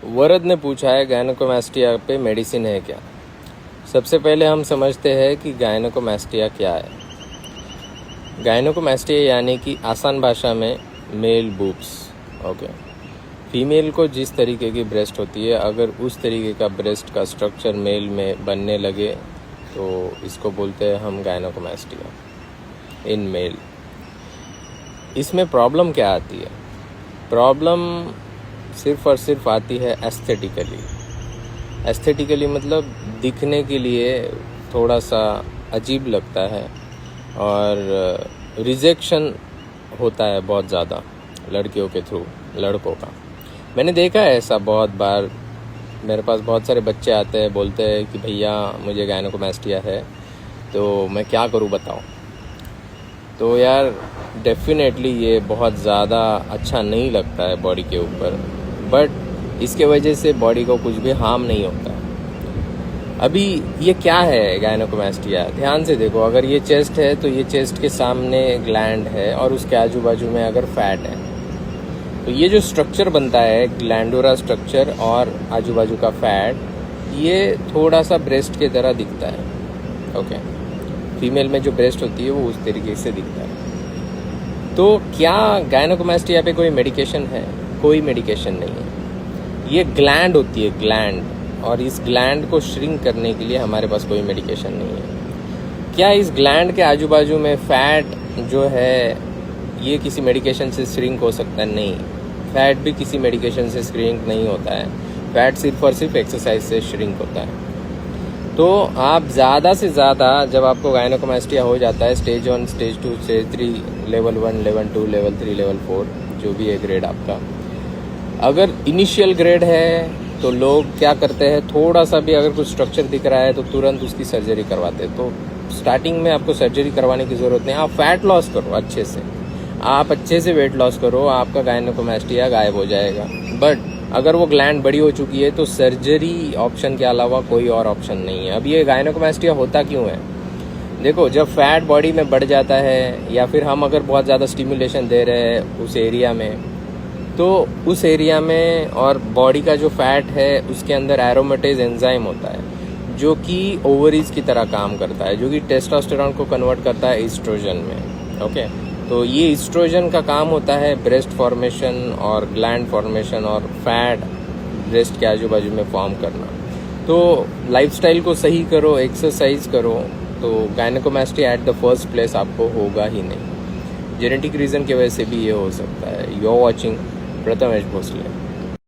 वरद ने पूछा है गायनेकोमास्टिया पे मेडिसिन है क्या। सबसे पहले हम समझते हैं कि गायनेकोमास्टिया क्या है। गायनेकोमास्टिया यानी कि आसान भाषा में मेल बूब्स। ओके, फीमेल को जिस तरीके की ब्रेस्ट होती है, अगर उस तरीके का ब्रेस्ट का स्ट्रक्चर मेल में बनने लगे तो इसको बोलते हैं हम गायनेकोमास्टिया इन मेल। इसमें प्रॉब्लम क्या आती है? प्रॉब्लम सिर्फ और सिर्फ आती है एस्थेटिकली। एस्थेटिकली मतलब दिखने के लिए थोड़ा सा अजीब लगता है और रिजेक्शन होता है बहुत ज़्यादा लड़कियों के थ्रू, लड़कों का। मैंने देखा है ऐसा बहुत बार। मेरे पास बहुत सारे बच्चे आते हैं, बोलते हैं कि भैया मुझे गायनेकोमास्टिया है, तो मैं क्या करूं बताओ। तो यार डेफिनेटली ये बहुत ज़्यादा अच्छा नहीं लगता है बॉडी के ऊपर, बट इसके वजह से बॉडी को कुछ भी हार्म नहीं होता। अभी ये क्या है गायनेकोमास्टिया? ध्यान से देखो, अगर ये चेस्ट है तो ये चेस्ट के सामने ग्लैंड है और उसके आजू बाजू में अगर फैट है तो ये जो स्ट्रक्चर बनता है ग्लैंडुला स्ट्रक्चर और आजू बाजू का फैट, ये थोड़ा सा ब्रेस्ट की तरह दिखता है। ओके, फीमेल में जो ब्रेस्ट होती है वो उस तरीके से दिखता है। तो क्या गायनेकोमास्टिया पे कोई मेडिकेशन है? कोई मेडिकेशन नहीं है। ये ग्लैंड होती है, ग्लैंड, और इस ग्लैंड को श्रिंक करने के लिए हमारे पास कोई मेडिकेशन नहीं है। क्या इस ग्लैंड के आजू बाजू में फैट जो है ये किसी मेडिकेशन से श्रिंक हो सकता है? नहीं, फैट भी किसी मेडिकेशन से श्रिंक नहीं होता है। फैट सिर्फ और सिर्फ एक्सरसाइज से श्रिंक होता है। तो आप ज़्यादा से ज़्यादा जब आपको गायनेकोमास्टिया हो जाता है, stage 1, stage 2, stage 3, level 1, level 2, level 3, level 4, जो भी है ग्रेड आपका, अगर इनिशियल ग्रेड है तो लोग क्या करते हैं, थोड़ा सा भी अगर कुछ स्ट्रक्चर दिख रहा है तो तुरंत उसकी सर्जरी करवाते हैं। तो स्टार्टिंग में आपको सर्जरी करवाने की ज़रूरत नहीं। आप फैट लॉस करो अच्छे से, आप अच्छे से वेट लॉस करो, आपका गायनेकोमास्टिया गायब हो जाएगा। बट अगर वो ग्लैंड बड़ी हो चुकी है तो सर्जरी ऑप्शन के अलावा कोई और ऑप्शन नहीं है। अब ये गायनेकोमास्टिया होता क्यों है? देखो, जब फैट बॉडी में बढ़ जाता है या फिर हम अगर बहुत ज़्यादा स्टिमुलेशन दे रहे हैं उस एरिया में, तो उस एरिया में और बॉडी का जो फैट है उसके अंदर एरोमेटेज एंजाइम होता है जो कि ओवरीज की तरह काम करता है, जो कि टेस्टोस्टेरोन को कन्वर्ट करता है ईस्ट्रोजन में। ओके, तो ये ईस्ट्रोजन का काम होता है ब्रेस्ट फॉर्मेशन और ग्लैंड फॉर्मेशन और फैट ब्रेस्ट के आजू बाजू में फॉर्म करना। तो लाइफस्टाइल को सही करो, एक्सरसाइज करो, तो गायनेकोमास्टिया एट द फर्स्ट प्लेस आपको होगा ही नहीं। जेनेटिक रीज़न की वजह से भी ये हो सकता है। You are watching Prathamesh Bhosle.